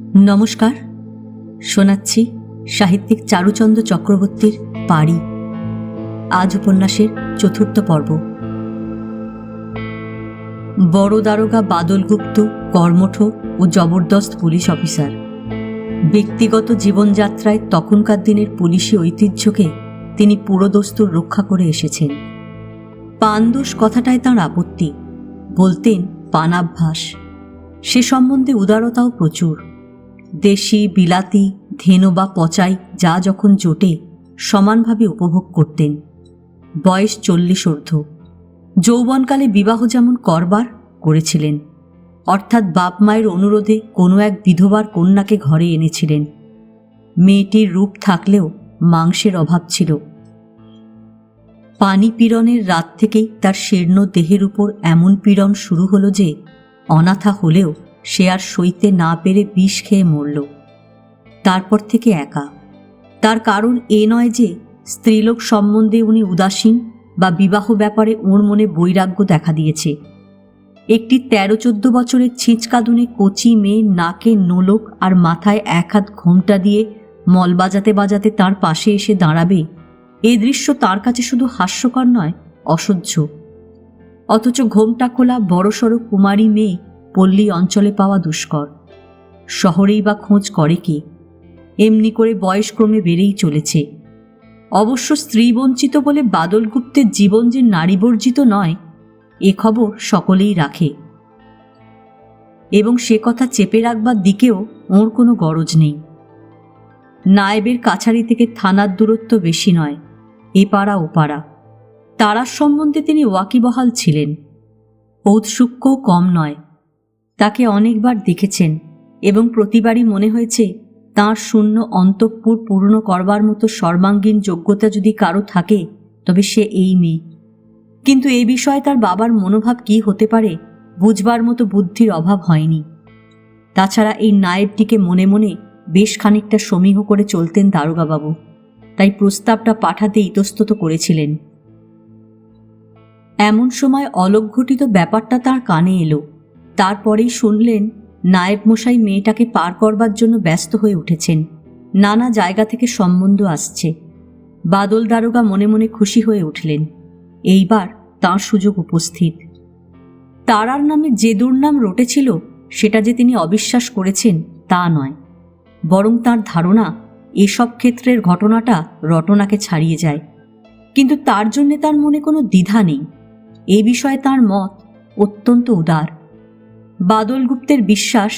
নমস্কার, শোনাচ্ছি সাহিত্যিক চারুচন্দ্র চক্রবর্তীর পারি। আজ উপন্যাসের চতুর্থ পর্ব। বড় দারোগা বাদল গুপ্ত কর্মঠ ও জবরদস্ত পুলিশ অফিসার। ব্যক্তিগত জীবনযাত্রায় তখনকার দিনের পুলিশি ঐতিহ্যকে তিনি পুরোদস্তুর রক্ষা করে এসেছেন। পানদোষ কথাটায় তাঁর আপত্তি, বলতেন পানাভ্যাস। সে সম্বন্ধে উদারতাও প্রচুর। দেশি বিলাতি ধেনো বা পচাই যা যখন জোটে সমানভাবে উপভোগ করতেন। বয়স 40 ঊর্ধ্ব। যৌবনকালে বিবাহ যেমন করবার করেছিলেন, অর্থাৎ বাপ মায়ের অনুরোধে কোনো এক বিধবার কন্যাকে ঘরে এনেছিলেন। মেয়েটির রূপ থাকলেও মাংসের অভাব ছিল। পানি পীড়নের রাত থেকেই তার শীর্ণ দেহের উপর এমন পীড়ন শুরু হলো যে অনাথা হলেও সে আর সইতে না পেরে বিষ খেয়ে মরল। তারপর থেকে একা। তার কারণ এ নয় যে স্ত্রীলোক সম্বন্ধে উনি উদাসীন বা বিবাহ ব্যাপারে ওর মনে বৈরাগ্য দেখা দিয়েছে। একটি 13-14 বছরের ছিঁচকাদুনে কচি মেয়ে নাকে নোলক আর মাথায় এক হাত ঘোমটা দিয়ে মল বাজাতে বাজাতে তার পাশে এসে দাঁড়াবে, এই দৃশ্য তার কাছে শুধু হাস্যকর নয়, অসহ্য। অথচ ঘোমটা খোলা বড়সড় কুমারী মেয়ে পল্লী অঞ্চলে পাওয়া দুষ্কর। শহরেই বা খোঁজ করে কে? এমনি করে বয়সক্রমে বেড়েই চলেছে। অবশ্য স্ত্রী বঞ্চিত বলে বাদল গুপ্তের জীবন যে নারীবর্জিত নয়, এ খবর সকলেই রাখে, এবং সে কথা চেপে রাখবার দিকেও ওর কোনো গরজ নেই। নায়েবের কাছারি থেকে থানার দূরত্ব বেশি নয়, এপাড়া ওপাড়া। তারার সম্বন্ধে তিনি ওয়াকিবহাল ছিলেন। ঔৎসুক্যও কম নয়। তাকে অনেকবার দেখেছেন এবং প্রতিবারই মনে হয়েছে তাঁর শূন্য অন্তঃপুর পূর্ণ করবার মতো সর্বাঙ্গীন যোগ্যতা যদি কারো থাকে তবে সে এই মেয়ে। কিন্তু এই বিষয়ে তার বাবার মনোভাব কি হতে পারে বুঝবার মতো বুদ্ধির অভাব হয়নি। তাছাড়া এই নায়েবটিকে মনে মনে বেশ খানিকটা সমীহ করে চলতেন দারোগাবাবু, তাই প্রস্তাবটা পাঠাতে ইতস্তত করেছিলেন। এমন সময় অলঘটিত ব্যাপারটা তার কানে এলো। তারপরেই শুনলেন নায়েব মশাই মেয়েটাকে পার করবার জন্য ব্যস্ত হয়ে উঠেছেন। নানা জায়গা থেকে সম্বন্ধ আসছে। বাদল দারোগা মনে মনে খুশি হয়ে উঠলেন। এইবার তাঁর সুযোগ উপস্থিত। তারার নামে যে দুর্নাম রটেছিল সেটা যে তিনি অবিশ্বাস করেছেন তা নয়, বরং তাঁর ধারণা এসব ক্ষেত্রের ঘটনাটা রটনাকে ছাড়িয়ে যায়। কিন্তু তার জন্যে তার মনে কোনো দ্বিধা নেই। এ বিষয়ে তাঁর মত অত্যন্ত উদার। বাদল গুপ্তের বিশ্বাস,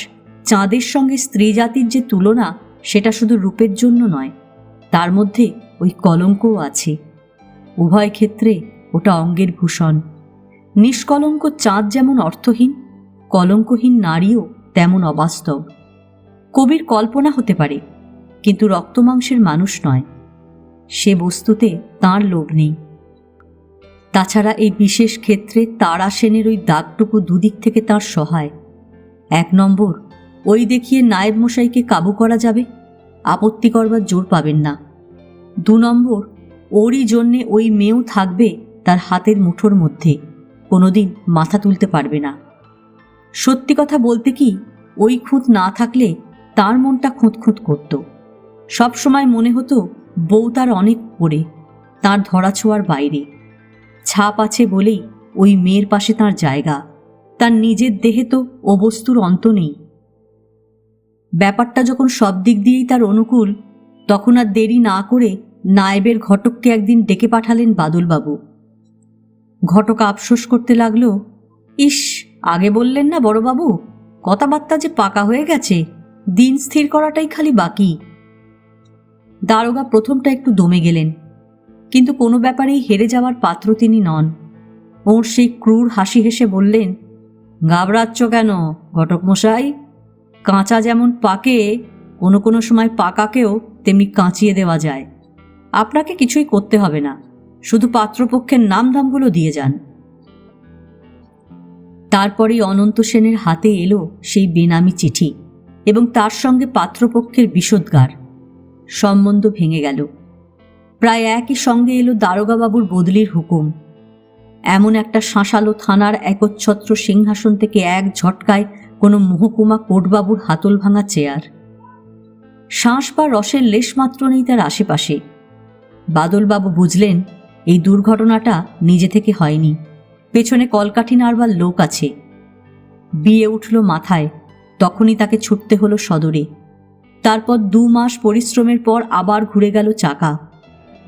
চাঁদের সঙ্গে স্ত্রী জাতির যে তুলনা সেটা শুধু রূপের জন্য নয়, তার মধ্যে ওই কলঙ্কও আছে। উভয় ক্ষেত্রে ওটা অঙ্গের ভূষণ। নিষ্কলঙ্ক চাঁদ যেমন অর্থহীন, কলঙ্কহীন নারীও তেমন অবাস্তব। কবির কল্পনা হতে পারে, কিন্তু রক্তমাংসের মানুষ নয়। সে বস্তুতে তাঁর লোভ নেই। তাছাড়া এই বিশেষ ক্ষেত্রে তারা সেনের ওই দাগটুকু দুদিক থেকে তাঁর সহায়। 1 নম্বর, ওই দেখিয়ে নায়েব মশাইকে কাবু করা যাবে, আপত্তি করবার জোর পাবেন না। 2 নম্বর, ওরই জন্যে ওই মেয়েও থাকবে তার হাতের মুঠোর মধ্যে, কোনোদিন মাথা তুলতে পারবে না। সত্যি কথা বলতে কি, ওই খুঁত না থাকলে তার মনটা খুঁতখুঁত করত। সবসময় মনে হতো বউ তার অনেক পড়ে, তার ধরাছোঁয়ার বাইরে। ছাপ আছে বলেই ওই মেয়ের পাশে তার জায়গা। তার নিজের দেহে তো ও বস্তুর অন্ত নেই। ব্যাপারটা যখন সব দিক দিয়েই তার অনুকূল, তখন আর দেরি না করে নায়েবের ঘটককে একদিন ডেকে পাঠালেন বাদলবাবু। ঘটক আফসোস করতে লাগলো, ইস, আগে বললেন না বড়বাবু, কথাবার্তা যে পাকা হয়ে গেছে, দিন স্থির করাটাই খালি বাকি। দারোগা প্রথমটা একটু দমে গেলেন, কিন্তু কোনো ব্যাপারেই হেরে যাওয়ার পাত্র তিনি নন। ওর সেই ক্রূর হাসি হেসে বললেন, ঘাবড়াচ্ছ কেন ঘটক মশাই? কাঁচা যেমন পাকে, কোনো কোনো সময় পাকাকেও তেমনি কাঁচিয়ে দেওয়া যায়। আপনাকে কিছুই করতে হবে না, শুধু পাত্রপক্ষের নামধামগুলো দিয়ে যান। তারপরেই অনন্ত সেনের হাতে এলো সেই বেনামি চিঠি এবং তার সঙ্গে পাত্রপক্ষের বিষোদ্গার। সম্বন্ধ ভেঙে গেল। প্রায় একই সঙ্গে এলো দারোগাবাবুর বদলির হুকুম। এমন একটা শাঁসালো থানার একচ্ছত্র সিংহাসন থেকে এক ঝটকায় কোনো মহকুমা কোর্টবাবুর হাতল ভাঙা চেয়ার। শ্বাস বা রসের লেশমাত্র নেই তার আশেপাশে। বাদলবাবু বুঝলেন এই দুর্ঘটনাটা নিজে থেকে হয়নি, পেছনে কলকাঠি নাড়বার লোক আছে। বিয়ে উঠল মাথায়, তখনই তাকে ছুটতে হলো সদরে। তারপর 2 মাস পরিশ্রমের পর আবার ঘুরে গেল চাকা।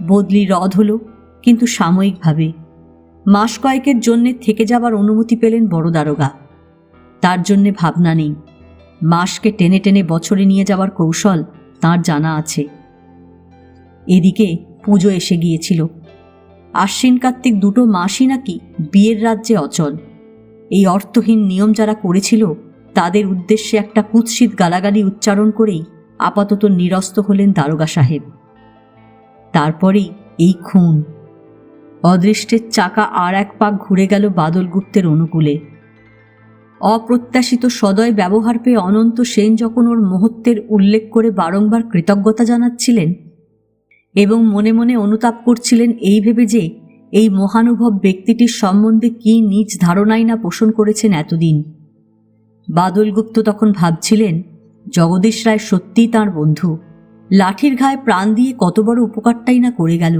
বদলি রদ হলো, কিন্তু সাময়িকভাবে। মাস কয়েকের জন্যে থেকে যাবার অনুমতি পেলেন বড় দারোগা। তার জন্যে ভাবনা নেই, মাসকে টেনে টেনে বছরে নিয়ে যাওয়ার কৌশল তাঁর জানা আছে। এদিকে পুজো এসে গিয়েছিল। আশ্বিন কার্তিক 2 মাসই নাকি বিয়ের রাজ্যে অচল। এই অর্থহীন নিয়ম যারা করেছিল তাদের উদ্দেশ্যে একটা কুৎসিত গালাগালি উচ্চারণ করেই আপাতত নিরস্ত হলেন দারোগা সাহেব। তারপরেই এই খুন। অদৃষ্টের চাকা আর এক পাক ঘুরে গেল বাদলগুপ্তের অনুকূলে। অপ্রত্যাশিত সদয় ব্যবহার পেয়ে অনন্ত সেন যখন ওর মহত্বের উল্লেখ করে বারংবার কৃতজ্ঞতা জানাচ্ছিলেন এবং মনে মনে অনুতাপ করছিলেন এই ভেবে যে এই মহানুভব ব্যক্তিটির সম্বন্ধে কি নিজ ধারণাই না পোষণ করেছেন এতদিন, বাদলগুপ্ত তখন ভাবছিলেন জগদীশ রায় সত্যিই তাঁর বন্ধু। লাঠির ঘায়ে প্রাণ দিয়ে কত বড় উপকারটাই না করে গেল।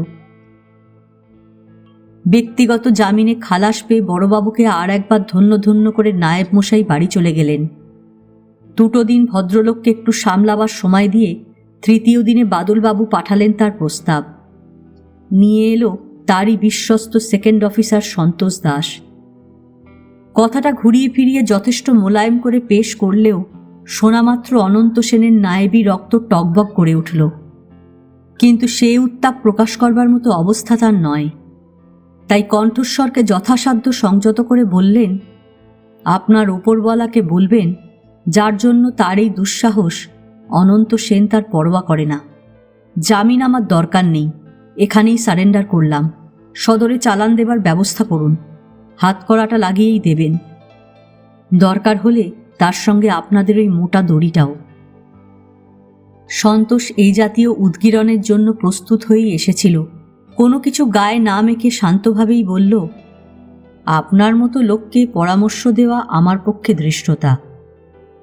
ব্যক্তিগত জামিনে খালাস পেয়ে বড়বাবুকে আর একবার ধন্য ধন্য করে নায়েব মশাই বাড়ি চলে গেলেন। 2 দিন ভদ্রলোককে একটু সামলাবার সময় দিয়ে 3য় দিনে বাদলবাবু পাঠালেন তার প্রস্তাব। নিয়ে এলো তারই বিশ্বস্ত 2nd অফিসার সন্তোষ দাস। কথাটা ঘুরিয়ে ফিরিয়ে যথেষ্ট মোলায়েম করে পেশ করলেও শোনামাত্র অনন্ত সেনের নায়েবি রক্ত টকবক করে উঠল। কিন্তু সে উত্তাপ প্রকাশ করবার মতো অবস্থা তার নয়। তাই কণ্ঠস্বরকে যথাসাধ্য সংযত করে বললেন, আপনার ওপরওয়ালাকে বলবেন যার জন্য তার এই দুঃসাহস, অনন্ত সেন তার পরোয়া করে না। জামিন আমার দরকার নেই, এখানেই সারেন্ডার করলাম। সদরে চালান দেবার ব্যবস্থা করুন, হাতকড়াটা লাগিয়েই দেবেন। দরকার হলে তার সঙ্গে আপনাদের ওই মোটা দড়িটাও। সন্তোষ এই জাতীয় উদ্গীরণের জন্য প্রস্তুত হয়েই এসেছিল। কোনো কিছু গায়ে না মেখে শান্তভাবেই বলল, আপনার মতো লোককে পরামর্শ দেওয়া আমার পক্ষে ধৃষ্টতা।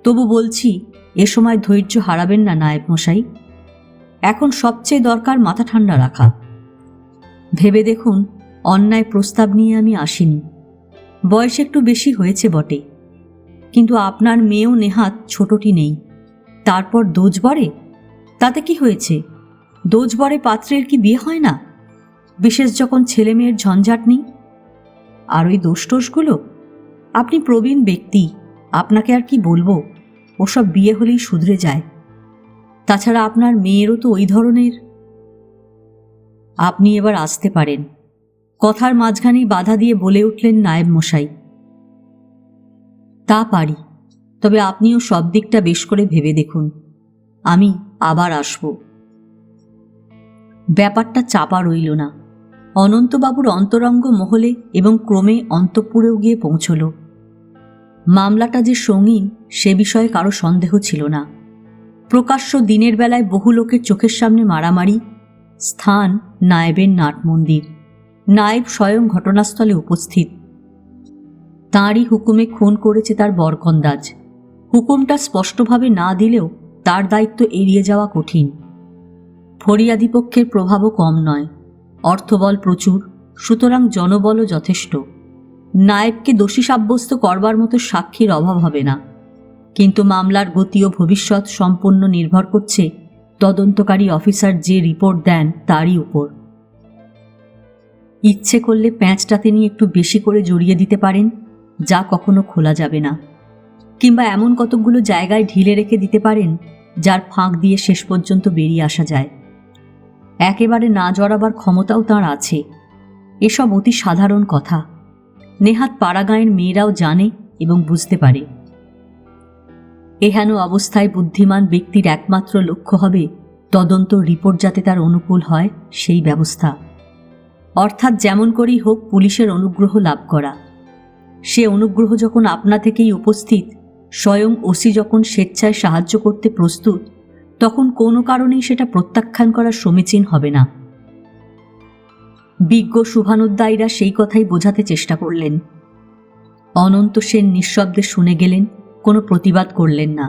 তবু বলছি, এ সময় ধৈর্য হারাবেন না নায়েব মশাই। এখন সবচেয়ে দরকার মাথা ঠান্ডা রাখা। ভেবে দেখুন, অন্যায় প্রস্তাব নিয়ে আমি আসিনি। বয়স একটু বেশি হয়েছে বটে, কিন্তু আপনার মেয়েও নেহাত ছোটটি নেই। তারপর দোজবরে, তাতে কি হয়েছে? দোজবরে পাত্রের কি বিয়ে হয় না? বিশেষ যখন ছেলে মেয়ের ঝঞ্ঝাট নেই। আর ওই দোষটোষগুলো, আপনি প্রবীণ ব্যক্তি, আপনাকে আর কি বলবো, ওসব বিয়ে হলেই শুধরে যায়। তাছাড়া আপনার মেয়েরও তো ওই ধরনের। আপনি এবার আসতে পারেন, কথার মাঝখানেই বাধা দিয়ে বলে উঠলেন নায়েব মশাই। তা পারি, তবে আপনিও সব দিকটা বেশ করে ভেবে দেখুন। আমি আবার আসব। ব্যাপারটা চাপা রইল না। অনন্তবাবুর অন্তরঙ্গ মহলে এবং ক্রমে অন্তঃপুরেও গিয়ে পৌঁছল। মামলাটা যে সঙ্গীন সে বিষয়ে কারো সন্দেহ ছিল না। প্রকাশ্য দিনের বেলায় বহু লোকের চোখের সামনে মারামারি। স্থান নায়েবের নাট মন্দির। নায়েব স্বয়ং ঘটনাস্থলে উপস্থিত। তাঁরই হুকুমে খুন করেছে তার বরকন্দাজ। হুকুমটা স্পষ্টভাবে না দিলেও তার দায়িত্ব এড়িয়ে যাওয়া কঠিন। ফরিয়াদি পক্ষের প্রভাবও কম নয়, অর্থবল প্রচুর, সুতরাং জনবলও যথেষ্ট। নায়েবকে দোষী সাব্যস্ত করবার মতো সাক্ষীর অভাব হবে না। কিন্তু মামলার গতি ও ভবিষ্যৎ সম্পূর্ণ নির্ভর করছে তদন্তকারী অফিসার যে রিপোর্ট দেন তারই উপর। ইচ্ছে করলে প্যাঁচটাতে নিয়ে একটু বেশি করে জড়িয়ে দিতে পারেন, যা কখনো খোলা যাবে না। কিংবা এমন কতকগুলো জায়গায় ঢিলে রেখে দিতে পারেন যার ফাঁক দিয়ে শেষ পর্যন্ত বেরিয়ে আসা যায়। একেবারে না জড়াবার ক্ষমতাও তাঁর আছে। এসব অতি সাধারণ কথা, নেহাত পাড়াগাঁয়ের মেয়েরাও জানে এবং বুঝতে পারে। এহেন অবস্থায় বুদ্ধিমান ব্যক্তির একমাত্র লক্ষ্য হবে তদন্ত রিপোর্ট যাতে তার অনুকূল হয় সেই ব্যবস্থা। অর্থাৎ যেমন করেই হোক পুলিশের অনুগ্রহ লাভ করা। সে অনুগ্রহ যখন আপনা থেকেই উপস্থিত, স্বয়ং ওসি যখন স্বেচ্ছায় সাহায্য করতে প্রস্তুত, তখন কোনো কারণেই সেটা প্রত্যাখ্যান করা সমীচীন হবে না। বিজ্ঞ শুভানুদ্দায়ীরা সেই কথাই বোঝাতে চেষ্টা করলেন। অনন্ত সেন নিঃশব্দে শুনে গেলেন, কোনো প্রতিবাদ করলেন না।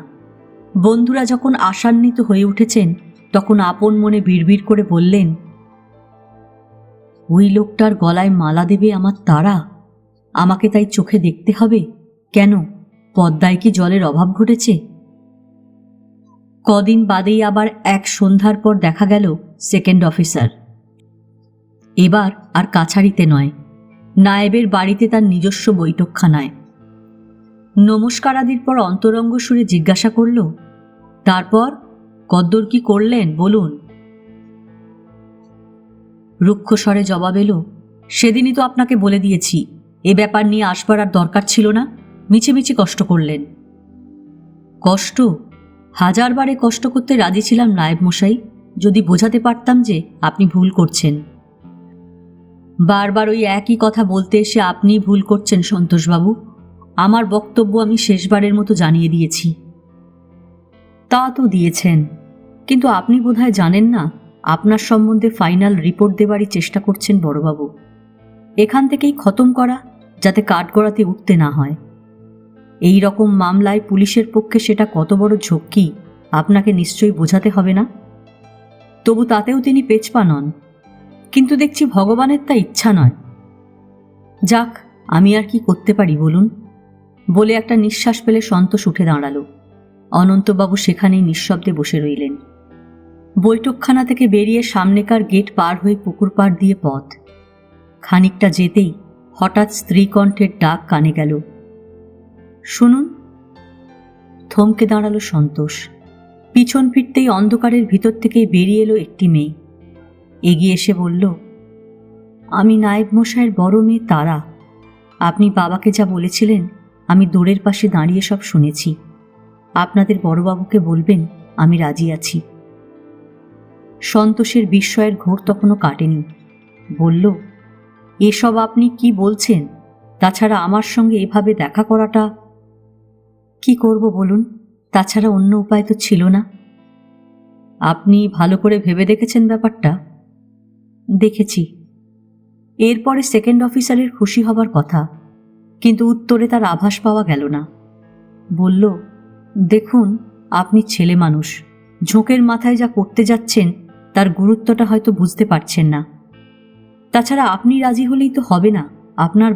বন্ধুরা যখন আশান্বিত হয়ে উঠেছেন তখন আপন মনে বিড়বিড় করে বললেন, ওই লোকটার গলায় মালা দেবে আমার তারা, আমাকে তাই চোখে দেখতে হবে কেন? পদ্মায় কি জলের অভাব ঘটেছে? কদিন বাদেই আবার এক সন্ধ্যার পর দেখা গেল সেকেন্ড অফিসার। এবার আর কাছারিতে নয়, নায়েবের বাড়িতে তার নিজস্ব বৈঠকখানায়। নমস্কারাদির পর অন্তরঙ্গ সুরে জিজ্ঞাসা করল, তারপর কদ্দুর কি করলেন বলুন। রুক্ষ স্বরে জবাব এলো, সেদিনই তো আপনাকে বলে দিয়েছি, এ ব্যাপার নিয়ে আসবার আর দরকার ছিল না, মিছিমিছি কষ্ট করলেন। কষ্ট? হাজারবারে কষ্ট করতে রাজি ছিলাম নায়েব মশাই, যদি বোঝাতে পারতাম যে আপনি ভুল করছেন। বারবার ওই একই কথা বলতে এসে আপনি ভুল করছেন সন্তোষবাবু। আমার বক্তব্য আমি শেষবারের মতো জানিয়ে দিয়েছি। তা তো দিয়েছেন, কিন্তু আপনি বোধহয় জানেন না আপনার সম্বন্ধে ফাইনাল রিপোর্ট দেবারই চেষ্টা করছেন বড়বাবু। এখান থেকেই খতম করা, যাতে কাঠগড়াতে উঠতে না হয়। এই রকম মামলায় পুলিশের পক্ষে সেটা কত বড় ঝক্কি আপনাকে নিশ্চয়ই বোঝাতে হবে না। তবু তাতেও তিনি পেছপা নন, কিন্তু দেখছি ভগবানের তা ইচ্ছা নয়। যাক, আমি আর কি করতে পারি বলুন, বলে একটা নিঃশ্বাস ফেলে সন্তোষ উঠে দাঁড়ালো। অনন্তবাবু সেখানেই নিঃশব্দে বসে রইলেন। বৈঠকখানা থেকে বেরিয়ে সামনেকার গেট পার হয়ে পুকুর পাড় দিয়ে পথ। খানিকটা যেতেই হঠাৎ স্ত্রীকণ্ঠের ডাক কানে গেল, শুনুন। থমকে দাঁড়ালো সন্তোষ। পিছন ফিরতেই অন্ধকারের ভিতর থেকেই বেরিয়ে এলো একটি মেয়ে। এগিয়ে এসে বলল, আমি নায়েব মশাইয়ের বড় মেয়ে তারা। আপনি বাবাকে যা বলেছিলেন আমি দোরের পাশে দাঁড়িয়ে সব শুনেছি। আপনাদের বড়বাবুকে বলবেন আমি রাজি আছি। সন্তোষের বিস্ময়ের ঘোর তখনও কাটেনি। বলল, এসব আপনি কি বলছেন? তাছাড়া আমার সঙ্গে এভাবে দেখা করাটা... কি করব বলুন, তাছাড়া অন্য উপায় তো ছিল না। আপনি ভালো করে ভেবে দেখেছেন ব্যাপারটা? দেখেছি। এরপরে সেকেন্ড অফিসারের খুশি হবার কথা, কিন্তু উত্তরে তার আভাস পাওয়া গেল না। বলল, দেখুন, আপনি ছেলে মানুষ, ঝোঁকের মাথায় যা করতে যাচ্ছেন তার গুরুত্বটা হয়তো বুঝতে পারছেন না। তাছাড়া আপনি রাজি হলেই তো হবে না। আপনার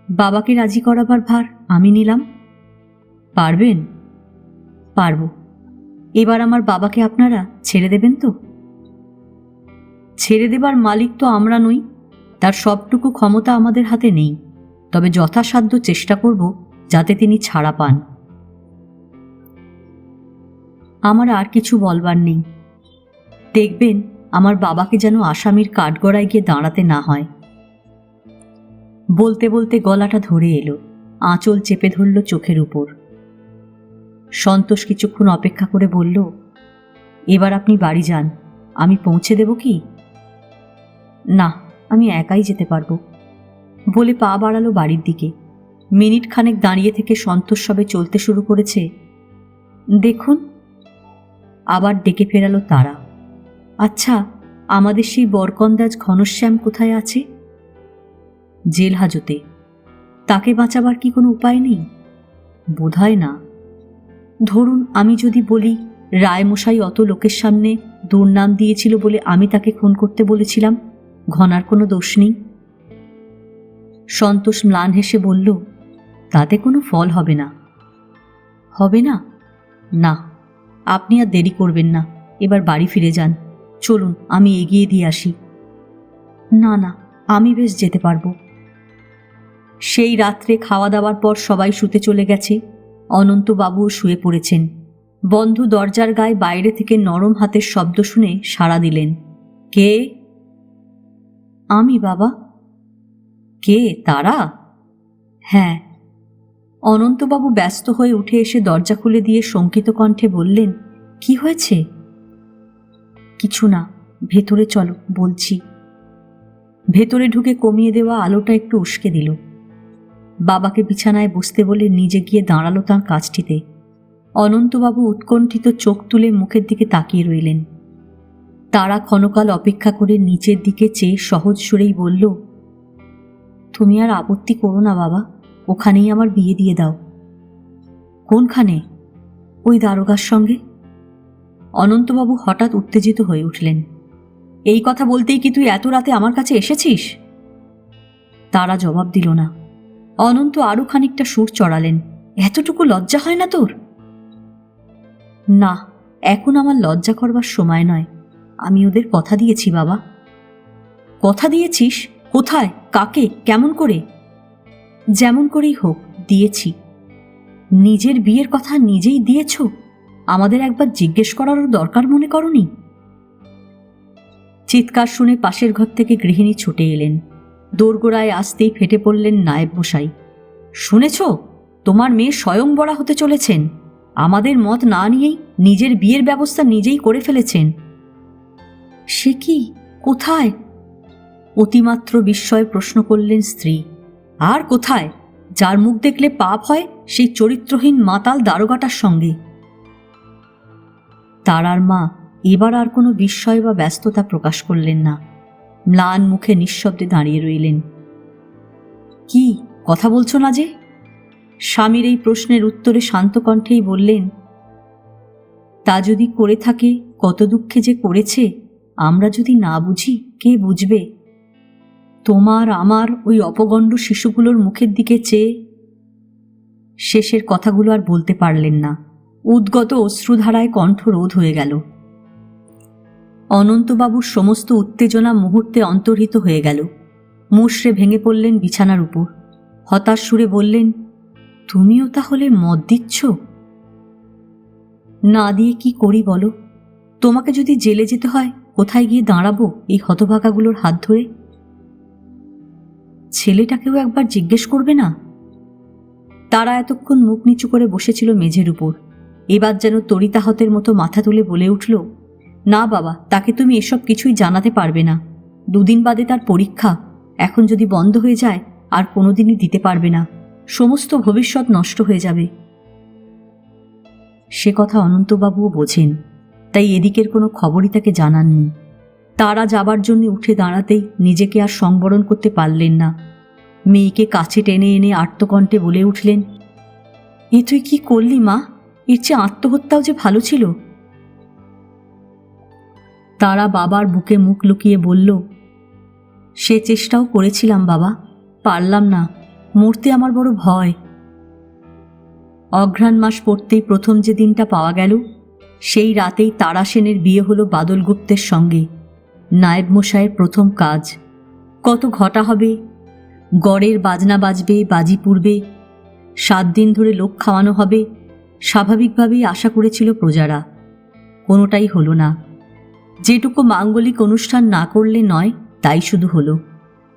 বাবাকে রাজি করাবার ভার আমি নিলাম। পারবেন? পারব। এবার আমার বাবাকে আপনারা ছেড়ে দেবেন তো? ছেড়ে দেবার মালিক তো আমরা নই, তার সবটুকু ক্ষমতা আমাদের হাতে নেই, তবে যথাসাধ্য চেষ্টা করব যাতে তিনি ছাড়া পান। আমার আর কিছু বলবার নেই। দেখবেন আমার বাবাকে যেন আসামির কাঠগড়ায় গিয়ে দাঁড়াতে না হয়। বলতে বলতে গলাটা ধরে এলো, আঁচল চেপে ধরল চোখের উপর। সন্তোষ কিছুক্ষণ অপেক্ষা করে বলল, এবার আপনি বাড়ি যান, আমি পৌঁছে দেব কি? না, আমি একাই যেতে পারবো, বলে পা বাড়ালো বাড়ির দিকে। মিনিট খানেক দাঁড়িয়ে থেকে সন্তোষ সবে চলতে শুরু করেছে। দেখুন, আবার ডেকে ফেরালো তারা। আচ্ছা, আমাদের সেই বরকন্দাজ ঘনশ্যাম কোথায় আছে? জেল হাজতে। তাকে বাঁচাবার কি কোনো উপায় নেই? বোধহয় না। ধরুন আমি যদি বলি রায়মশাই অত লোকের সামনে দুর্নাম দিয়েছিল বলে আমি তাকে খুন করতে বলেছিলাম, ঘনার কোনো দোষ নেই। সন্তোষ ম্লান হেসে বলল, তাতে কোনো ফল হবে না। হবে না? না, আপনি আর দেরি করবেন না, এবার বাড়ি ফিরে যান। চলুন, আমি এগিয়ে দিয়ে আসি। না না, আমি বেশ যেতে পারবো। সেই রাত্রে খাওয়া দাওয়ার পর সবাই শুতে চলে গেছে। অনন্তবাবুও শুয়ে পড়েছেন। বন্ধু দরজার গায়ে বাইরে থেকে নরম হাতের শব্দ শুনে সাড়া দিলেন। কে? আমি বাবা। কে, তারা? হ্যাঁ। অনন্তবাবু ব্যস্ত হয়ে উঠে এসে দরজা খুলে দিয়ে শঙ্কিত কণ্ঠে বললেন, কি হয়েছে? কিছু না, ভেতরে চলো, বলছি। ভেতরে ঢুকে কমিয়ে দেওয়া আলোটা একটু উস্কে দিল। বাবাকে বিছানায় বসতে বলে নিজে গিয়ে দাঁড়ালো তাঁর কাছটিতে। অনন্তবাবু উৎকণ্ঠিত চোখ তুলে মুখের দিকে তাকিয়ে রইলেন। তারা ক্ষণকাল অপেক্ষা করে নিচের দিকে চেয়ে সহজ সুরেই বলল, তুমি আর আপত্তি করো না বাবা, ওখানেই আমার বিয়ে দিয়ে দাও। কোনখানে? ওই দারোগার সঙ্গে। অনন্তবাবু হঠাৎ উত্তেজিত হয়ে উঠলেন। এই কথা বলতেই কি তুই এত রাতে আমার কাছে এসেছিস? তারা জবাব দিল না। অনন্ত আরো খানিকটা সুর চড়ালেন। এতটুকু লজ্জা হয় না তোর? না, এখন আমার লজ্জা করবার সময় নয়। আমি ওদের কথা দিয়েছি বাবা। কথা দিয়েছিস? কোথায়, কাকে, কেমন করে? যেমন করেই হোক দিয়েছি। নিজের বিয়ের কথা নিজেই দিয়েছ? আমাদের একবার জিজ্ঞেস করারও দরকার মনে করনি? চিৎকার শুনে পাশের ঘর থেকে গৃহিণী ছুটে এলেন। দোরগোড়ায় আসতেই ফেটে পড়লেন নায়েব মশাই। শুনেছ, তোমার মেয়ে স্বয়ংবরা হতে চলেছেন। আমাদের মত না নিয়েই নিজের বিয়ের ব্যবস্থা নিজেই করে ফেলেছেন। সে কি? কোথায়? অতিমাত্র বিস্ময়ে প্রশ্ন করলেন স্ত্রী। আর কোথায়? যার মুখ দেখলে পাপ হয় সেই চরিত্রহীন মাতাল দারোগাটার সঙ্গে। তারার মা এবার আর কোনো বিস্ময় বা ব্যস্ততা প্রকাশ করলেন না। ম্লান মুখে নিঃশব্দে দাঁড়িয়ে রইলেন। কি কথা বলছো না যে? স্বামীর এই প্রশ্নের উত্তরে শান্ত কণ্ঠেই বললেন, তা যদি করে থাকে কত দুঃখে যে করেছে, আমরা যদি না বুঝি কে বুঝবে? তোমার আমার ওই অপগণ্ড শিশুগুলোর মুখের দিকে চেয়ে। শেষের কথাগুলো আর বলতে পারলেন না। উদ্গত অশ্রুধারায় কণ্ঠ রোধ হয়ে গেল। অনন্তবাবুর সমস্ত উত্তেজনা মুহূর্তে অন্তর্হিত হয়ে গেল। মুষড়ে ভেঙে পড়লেন বিছানার উপর। হতাশ সুরে বললেন, তুমিও তাহলে মদ দিচ্ছ? না দিয়ে কি করি বলো? তোমাকে যদি জেলে যেতে হয়, কোথায় গিয়ে দাঁড়াবো এই হতভাগাগুলোর হাত ধরে? ছেলেটাকেও একবার জিজ্ঞেস করবে না? তারা এতক্ষণ মুখ নিচু করে বসেছিল মেঝের উপর। এবার যেন তরিতাহতের মতো মাথা তুলে বলে উঠল, না বাবা, তাকে তুমি এসব কিছুই জানাতে পারবে না। দুদিন বাদে তার পরীক্ষা। এখন যদি বন্ধ হয়ে যায় আর কোনোদিনই দিতে পারবে না। সমস্ত ভবিষ্যৎ নষ্ট হয়ে যাবে। সে কথা অনন্তবাবুও বোঝেন, তাই এদিকের কোনো খবরই তাকে জানাননি। তারা যাবার জন্য উঠে দাঁড়াতেই নিজেকে আর সংবরণ করতে পারলেন না। মেয়েকে কাছে টেনে এনে আর্তকণ্ঠে বলে উঠলেন, এ তুই কি করলি মা? এর চেয়ে আত্মহত্যাও যে ভালো ছিল। তারা বাবার বুকে মুখ লুকিয়ে বলল, সে চেষ্টাও করেছিলাম বাবা, পারলাম না। মরতে আমার বড় ভয়। অঘ্রাণ মাস পড়তেই প্রথম যে দিনটা পাওয়া গেল, সেই রাতেই তারা সেনের বিয়ে হলো বাদল গুপ্তের সঙ্গে। নায়েব মশাইয়ের প্রথম কাজ। কত ঘটা হবে, গড়ের বাজনা বাজবে, বাজি পুড়বে, 7 দিন ধরে লোক খাওয়ানো হবে। স্বাভাবিকভাবেই আশা করেছিল প্রজারা। কোনোটাই হলো না। যেটুকু মাঙ্গলিক অনুষ্ঠান না করলে নয়, তাই শুধু হলো।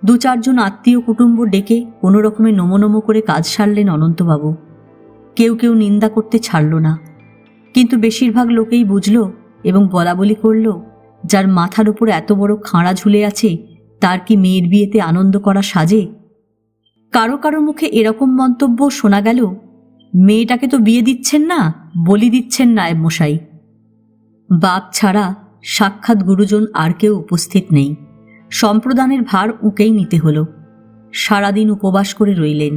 2-4 জন আত্মীয় কুটুম্ব ডেকে কোনো রকমে নমো করে কাজ সারলেন অনন্তবাবু। কেউ কেউ নিন্দা করতে ছাড়ল না, কিন্তু বেশিরভাগ লোকেই বুঝল এবং বলাবলি করল, যার মাথার উপর এত বড় খাঁড়া ঝুলে আছে, তার কি মেয়ের বিয়েতে আনন্দ করা সাজে? কারো কারো মুখে এরকম মন্তব্য শোনা গেল, মেয়েটাকে তো বিয়ে দিচ্ছেন না, বলি দিচ্ছেন নায়েব মশাই। বাপ ছাড়া সাক্ষাৎ গুরুজন আর কেউ উপস্থিত নেই। সম্প্রদানের ভার উকেই নিতে হলো। সারাদিন উপবাস করে রইলেন।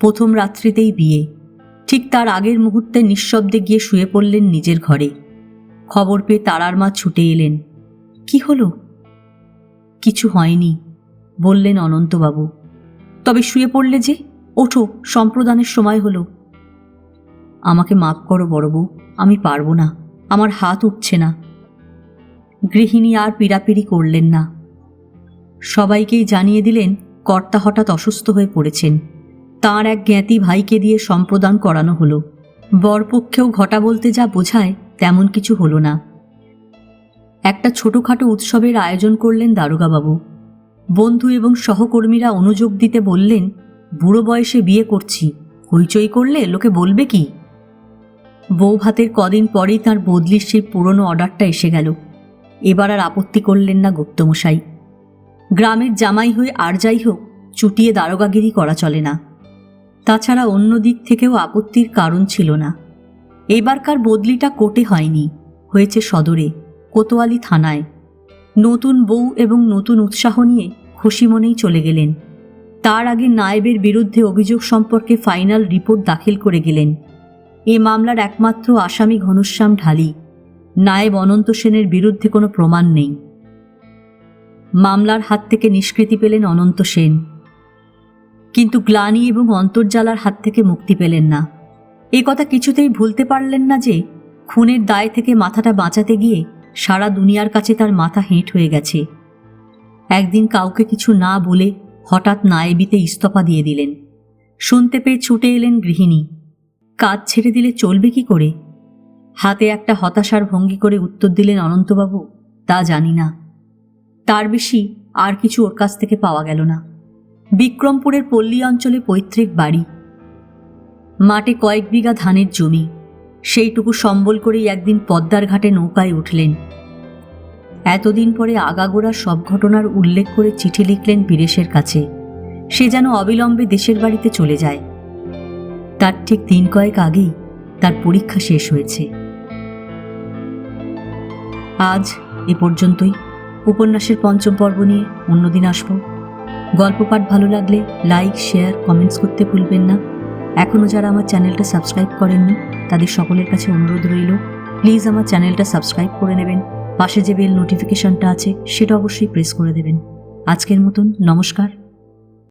প্রথম রাত্রিতেই বিয়ে। ঠিক তার আগের মুহূর্তে নিঃশব্দে গিয়ে শুয়ে পড়লেন নিজের ঘরে। খবর পেয়ে তারার মা ছুটে এলেন। কি হলো? কিছু হয়নি, বললেন অনন্তবাবু। তবে শুয়ে পড়লে যে? ওঠো, সম্প্রদানের সময় হলো। আমাকে মাফ করো বড় বউ, আমি পারবো না, আমার হাত উঠছে না। গৃহিণী আর পীড়াপিড়ি করলেন না। সবাইকেই জানিয়ে দিলেন কর্তা হঠাৎ অসুস্থ হয়ে পড়েছেন। তাঁর এক জ্ঞাতি ভাইকে দিয়ে সম্প্রদান করানো হলো। বরপক্ষেও ঘটা বলতে যা বোঝায় তেমন কিছু হলো না। একটা ছোটোখাটো উৎসবের আয়োজন করলেন দারোগাবাবু। বন্ধু এবং সহকর্মীরা অনুযোগ দিতে বললেন, বুড়ো বয়সে বিয়ে করছি, হইচই করলে লোকে বলবে কি? বউ ভাতের কদিন পরেই তাঁর বদলির সেই পুরনো অর্ডারটা এসে গেল। এবার আর আপত্তি করলেন না গুপ্তমশাই। গ্রামের জামাই হয়ে আর যাই হোক, চুটিয়ে দারোগাগিরি করা চলে না। তাছাড়া অন্য দিক থেকেও আপত্তির কারণ ছিল না। এবারকার বদলিটা কোর্টে হয়নি, হয়েছে সদরে, কোতোয়ালি থানায়। নতুন বউ এবং নতুন উৎসাহ নিয়ে খুশি মনেই চলে গেলেন। তার আগে নায়েবের বিরুদ্ধে অভিযোগ সম্পর্কে ফাইনাল রিপোর্ট দাখিল করে গেলেন। এ মামলার একমাত্র আসামি ঘনশ্যাম ঢালি। নায়েব অনন্ত সেনের বিরুদ্ধে কোনো প্রমাণ নেই। মামলার হাত থেকে নিষ্কৃতি পেলেন অনন্ত সেন, কিন্তু গ্লানি এবং অন্তর্জালার হাত থেকে মুক্তি পেলেন না। এ কথা কিছুতেই ভুলতে পারলেন না যে খুনের দায় থেকে মাথাটা বাঁচাতে গিয়ে সারা দুনিয়ার কাছে তার মাথা হেঁট হয়ে গেছে। একদিন কাউকে কিছু না বলে হঠাৎ নায়েবিতে ইস্তফা দিয়ে দিলেন। শুনতে পেয়ে ছুটে এলেন গৃহিণী। কাজ ছেড়ে দিলে চলবে কি করে? হাতে একটা হতাশার ভঙ্গি করে উত্তর দিলেন, অনন্তবাবু, তা জানি না। তার বেশি আর কিছু ওর কাছ থেকে পাওয়া গেল না। বিক্রমপুরের পল্লী অঞ্চলে পৈতৃক বাড়ি, মাঠে কয়েক বিঘা ধানের জমি। সেইটুকু সম্বল করেই একদিন পদ্মার ঘাটে নৌকায় উঠলেন। এতদিন পরে আগাগোড়া সব ঘটনার উল্লেখ করে চিঠি লিখলেন বীরেশের কাছে। সে যেন অবিলম্বে দেশের বাড়িতে চলে যায়। তার ঠিক দিন কয়েক আগেই তার পরীক্ষা শেষ হয়েছে। আজ এ পর্যন্তই। উপন্যাসের পঞ্চম পর্ব নিয়ে অন্যদিন আসব। গল্প পাঠ ভালো লাগলে লাইক, শেয়ার, কমেন্টস করতে ভুলবেন না। এখনও যারা আমার চ্যানেলটা সাবস্ক্রাইব করেননি তাদের সকলের কাছে অনুরোধ রইল, প্লিজ আমার চ্যানেলটা সাবস্ক্রাইব করে নেবেন। পাশে যে বেল নোটিফিকেশনটা আছে সেটা অবশ্যই প্রেস করে দেবেন। আজকের মতন নমস্কার।